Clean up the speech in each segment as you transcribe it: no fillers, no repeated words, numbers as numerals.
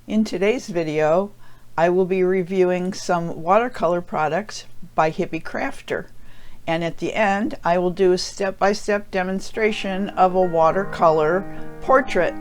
In today's video, I will be reviewing some watercolor products by Hippie Crafter. And at the end, I will do a step-by-step demonstration of a watercolor portrait.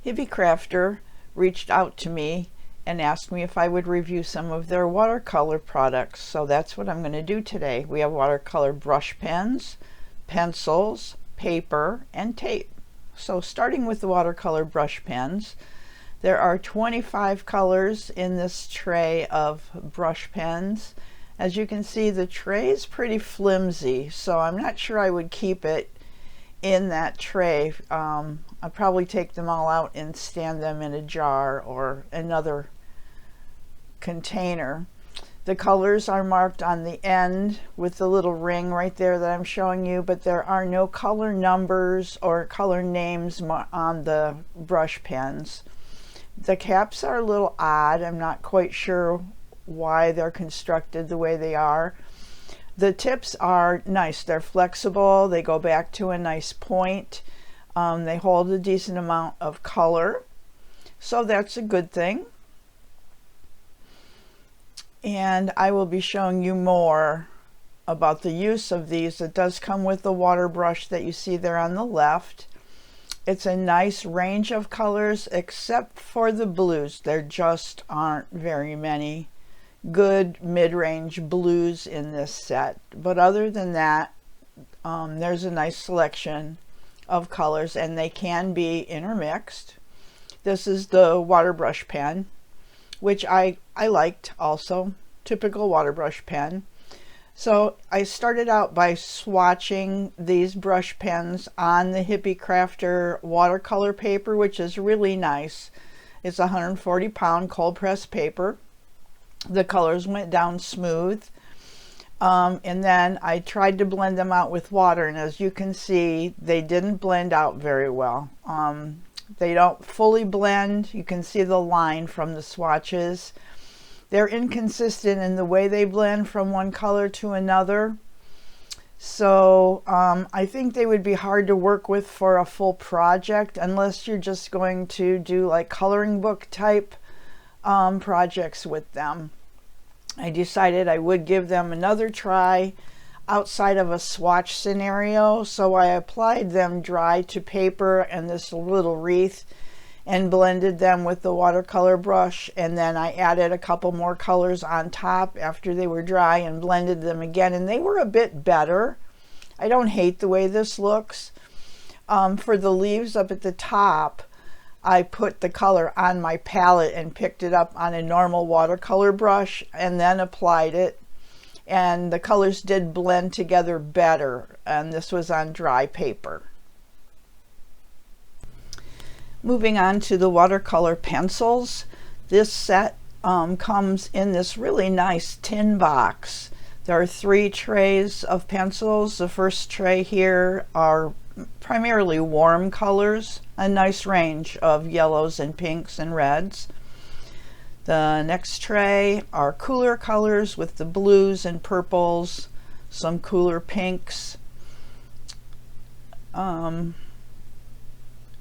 Hippie Crafter reached out to me and asked me if I would review some of their watercolor products. So that's what I'm going to do today. We have watercolor brush pens, pencils, paper, and tape. So starting with the watercolor brush pens, there are 25 colors in this tray of brush pens. As you can see, the tray is pretty flimsy, so I'm not sure I would keep it in that tray. I'll probably take them all out and stand them in a jar or another container. The colors are marked on the end with the little ring right there that I'm showing you, but there are no color numbers or color names on the brush pens. The caps are a little odd. I'm not quite sure why they're constructed the way they are. The tips are nice. They're flexible. They go back to a nice point. They hold a decent amount of color, so that's a good thing. And I will be showing you more about the use of these. It does come with the water brush that you see there on the left. It's a nice range of colors except for the blues. There just aren't very many good mid-range blues in this set, but other than that, there's a nice selection of colors, and they can be intermixed. This is the water brush pen, which I liked also, typical water brush pen. So I started out by swatching these brush pens on the Hippie Crafter watercolor paper, which is really nice. It's 140-pound cold press paper. The colors went down smooth, and then I tried to blend them out with water, and as you can see, they didn't blend out very well. They don't fully blend. You can see the line from the swatches. They're inconsistent in the way they blend from one color to another. So I think they would be hard to work with for a full project unless you're just going to do like coloring book type projects with them. I decided I would give them another try outside of a swatch scenario, so I applied them dry to paper and this little wreath and blended them with the watercolor brush, and then I added a couple more colors on top after they were dry and blended them again, and they were a bit better. I don't hate the way this looks. For the leaves up at the top, I put the color on my palette and picked it up on a normal watercolor brush and then applied it, and the colors did blend together better, and this was on dry paper. Moving on to the watercolor pencils, this set comes in this really nice tin box. There are 3 trays of pencils. The first tray here are primarily warm colors, a nice range of yellows and pinks and reds. The next tray are cooler colors with the blues and purples, some cooler pinks. And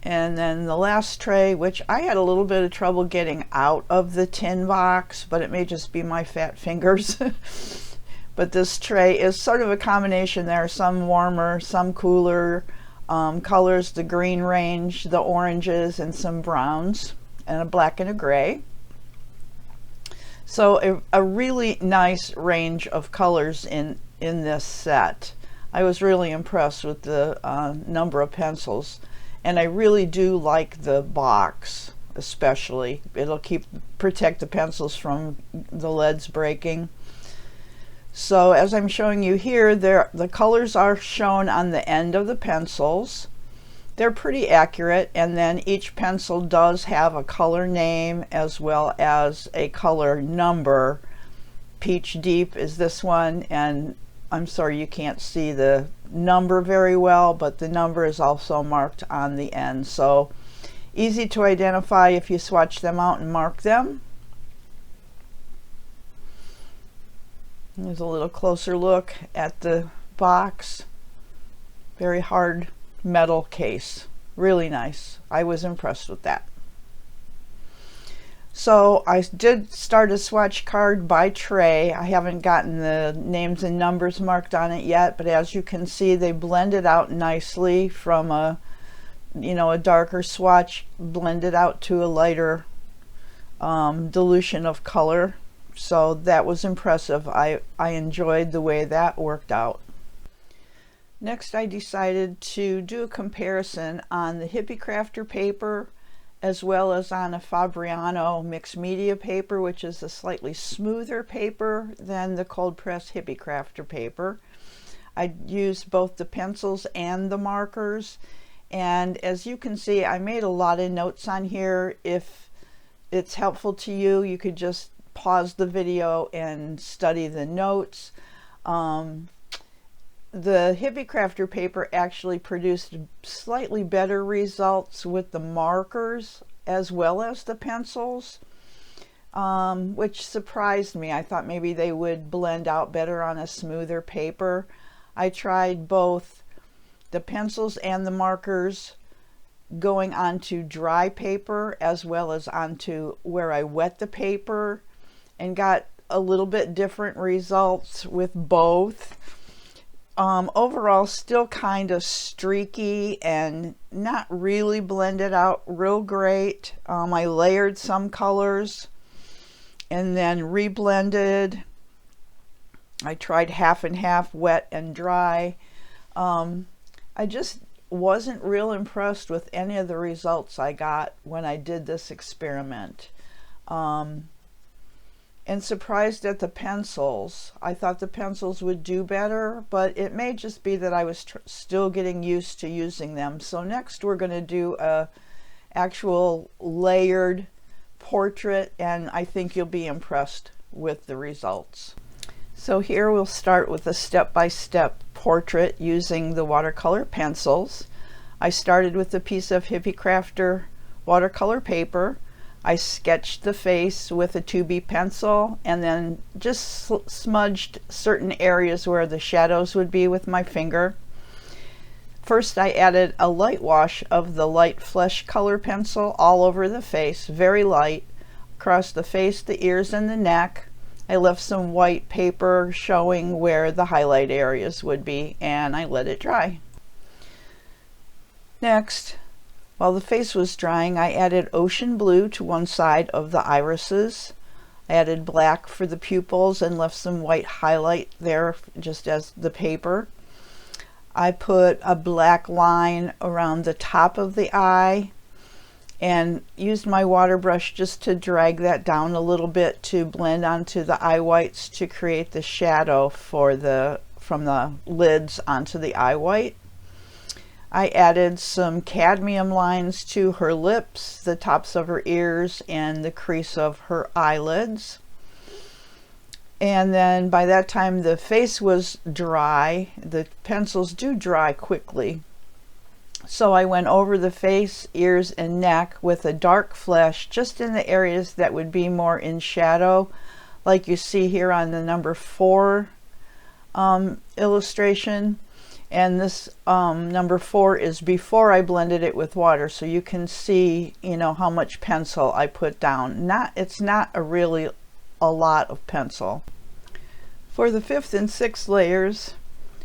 then the last tray, which I had a little bit of trouble getting out of the tin box, but it may just be my fat fingers. But this tray is sort of a combination. There are some warmer, some cooler colors, the green range, the oranges, and some browns, and a black and a gray. So a really nice range of colors in this set. I was really impressed with the number of pencils, and I really do like the box especially. It'll protect the pencils from the leads breaking. So as I'm showing you here, the colors are shown on the end of the pencils. They're pretty accurate, and then each pencil does have a color name as well as a color number. Peach Deep is this one, and I'm sorry you can't see the number very well, but the number is also marked on the end. So Easy to identify if you swatch them out and mark them. Here's a little closer look at the box. Very hard metal case. Really nice. I was impressed with that. So I did start a swatch card by tray. I haven't gotten the names and numbers marked on it yet, but as you can see, they blended out nicely from a darker swatch blended out to a lighter dilution of color. So that was impressive. I enjoyed the way that worked out. Next, I decided to do a comparison on the Hippie Crafter paper as well as on a Fabriano mixed media paper, which is a slightly smoother paper than the cold press Hippie Crafter paper. I used both the pencils and the markers, and as you can see, I made a lot of notes on here. If it's helpful to you, you could just pause the video and study the notes. The Hippie Crafter paper actually produced slightly better results with the markers as well as the pencils, which surprised me. I thought maybe they would blend out better on a smoother paper. I tried both the pencils and the markers going onto dry paper as well as onto where I wet the paper, and got a little bit different results with both. Overall, still kind of streaky and not really blended out real great. I layered some colors and then reblended. I tried half and half, wet and dry. I just wasn't real impressed with any of the results I got when I did this experiment. And surprised at the pencils. I thought the pencils would do better, but it may just be that I was still getting used to using them. So next we're going to do a actual layered portrait, and I think you'll be impressed with the results. So here we'll start with a step-by-step portrait using the watercolor pencils. I started with a piece of Hippie Crafter watercolor paper. I sketched the face with a 2B pencil and then just smudged certain areas where the shadows would be with my finger. First, I added a light wash of the light flesh color pencil all over the face, very light, across the face, the ears, and the neck. I left some white paper showing where the highlight areas would be, and I let it dry. Next, while the face was drying, I added ocean blue to one side of the irises. I added black for the pupils and left some white highlight there just as the paper. I put a black line around the top of the eye and used my water brush just to drag that down a little bit to blend onto the eye whites to create the shadow from the lids onto the eye white. I added some cadmium lines to her lips, the tops of her ears, and the crease of her eyelids. And then by that time the face was dry. The pencils do dry quickly. So I went over the face, ears, and neck with a dark flesh just in the areas that would be more in shadow, like you see here on the number 4 illustration. And this number 4 is before I blended it with water, so you can see, how much pencil I put down. It's not really a lot of pencil. For the 5th and 6th layers,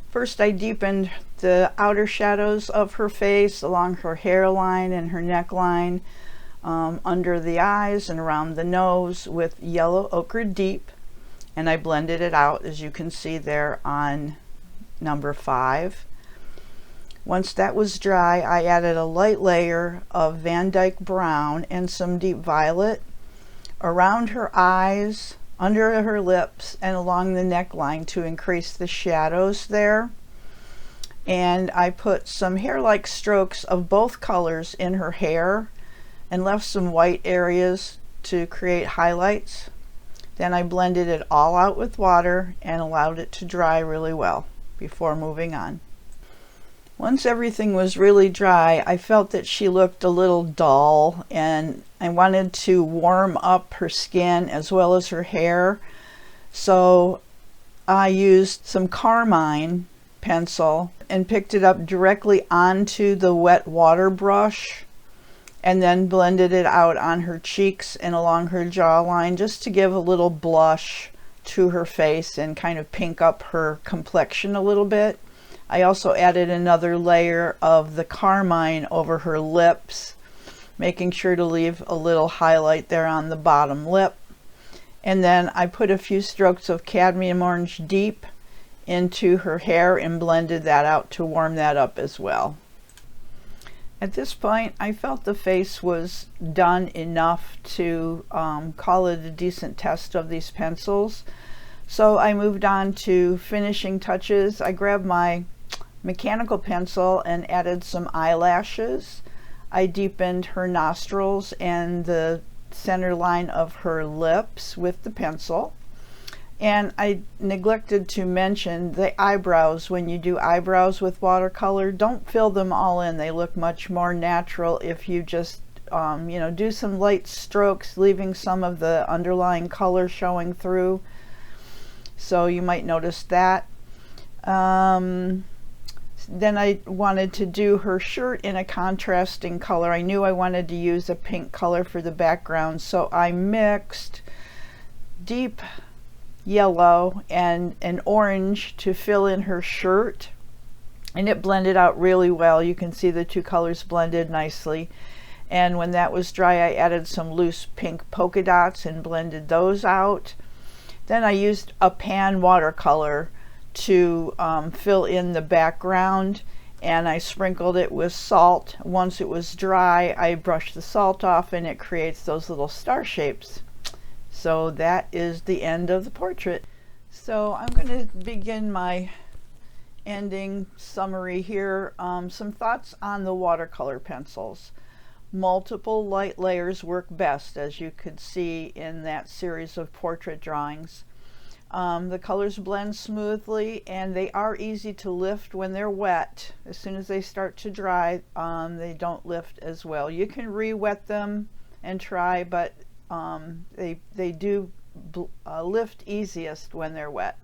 first I deepened the outer shadows of her face along her hairline and her neckline, under the eyes and around the nose with yellow ochre deep, and I blended it out, as you can see there on number 5. Once that was dry, I added a light layer of Van Dyke brown and some deep violet around her eyes, under her lips, and along the neckline to increase the shadows there. And I put some hair-like strokes of both colors in her hair and left some white areas to create highlights. Then I blended it all out with water and allowed it to dry really well before moving on. Once everything was really dry, I felt that she looked a little dull, and I wanted to warm up her skin as well as her hair. So I used some carmine pencil and picked it up directly onto the wet water brush, and then blended it out on her cheeks and along her jawline just to give a little blush to her face and kind of pink up her complexion a little bit. I also added another layer of the carmine over her lips, making sure to leave a little highlight there on the bottom lip. And then I put a few strokes of cadmium orange deep into her hair and blended that out to warm that up as well. At this point, I felt the face was done enough to call it a decent test of these pencils. So I moved on to finishing touches. I grabbed my mechanical pencil and added some eyelashes. I deepened her nostrils and the center line of her lips with the pencil. And I neglected to mention the eyebrows. When you do eyebrows with watercolor, don't fill them all in. They look much more natural if you just do some light strokes, leaving some of the underlying color showing through. So you might notice that. Then I wanted to do her shirt in a contrasting color. I knew I wanted to use a pink color for the background, so I mixed deep yellow and an orange to fill in her shirt, and it blended out really well. You can see the two colors blended nicely. And when that was dry, I added some loose pink polka dots and blended those out. Then I used a pan watercolor to fill in the background, and I sprinkled it with salt. Once it was dry, I brushed the salt off, and it creates those little star shapes. So that is the end of the portrait. So I'm going to begin my ending summary here. Some thoughts on the watercolor pencils. Multiple light layers work best, as you could see in that series of portrait drawings. The colors blend smoothly, and they are easy to lift when they're wet. As soon as they start to dry, they don't lift as well. You can re-wet them and try, but they do lift easiest when they're wet.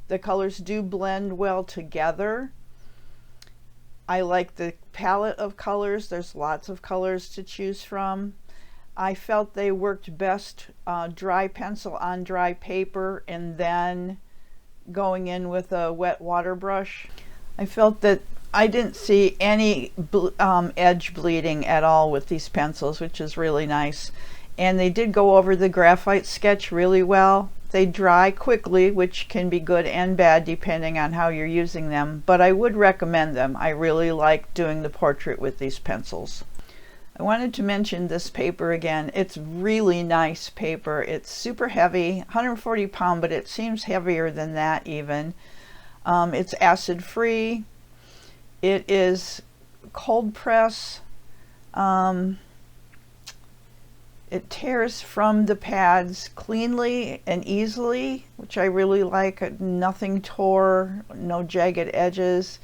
The colors do blend well together. I like the palette of colors. There's lots of colors to choose from. I felt they worked best dry pencil on dry paper and then going in with a wet water brush. I felt that I didn't see any edge bleeding at all with these pencils, which is really nice. And they did go over the graphite sketch really well. They dry quickly, which can be good and bad depending on how you're using them, but I would recommend them. I really like doing the portrait with these pencils. I wanted to mention this paper again. It's really nice paper. It's super heavy, 140 pound, but it seems heavier than that even. It's acid free. It is cold press. It tears from the pads cleanly and easily, which I really like. Nothing tore, no jagged edges.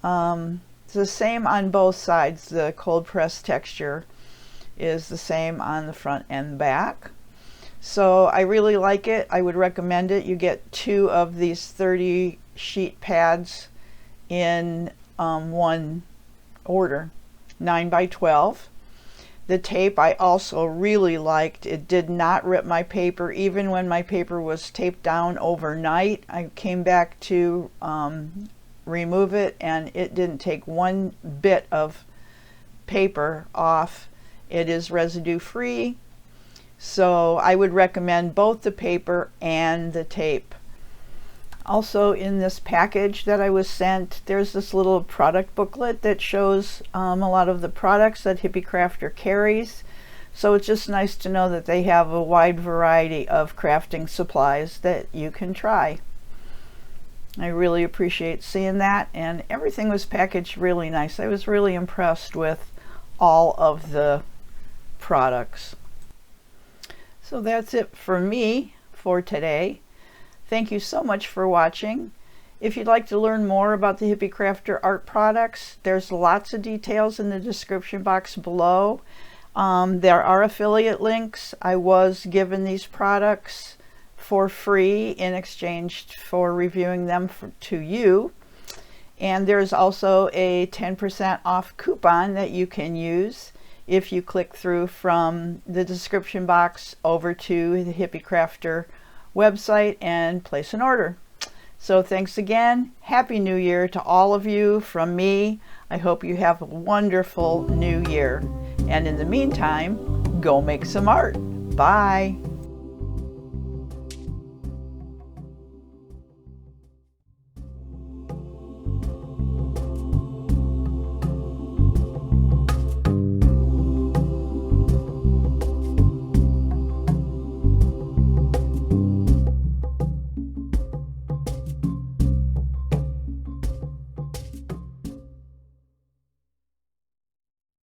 It's the same on both sides. The cold press texture is the same on the front and back. So I really like it. I would recommend it. You get 2 of these 30 sheet pads in one order, 9 by 12. The tape I also really liked. It did not rip my paper. Even when my paper was taped down overnight, I came back to remove it, and it didn't take one bit of paper off. It is residue free, so I would recommend both the paper and the tape. Also, in this package that I was sent, there's this little product booklet that shows a lot of the products that Hippie Crafter carries. So it's just nice to know that they have a wide variety of crafting supplies that you can try. I really appreciate seeing that, and everything was packaged really nice. I was really impressed with all of the products. So that's it for me for today. Thank you so much for watching. If you'd like to learn more about the Hippie Crafter art products, there's lots of details in the description box below. There are affiliate links. I was given these products for free in exchange for reviewing them to you. And there's also a 10% off coupon that you can use if you click through from the description box over to the Hippie Crafter website and place an order. So thanks again. Happy New Year to all of you from me. I hope you have a wonderful new year. And in the meantime, go make some art. Bye.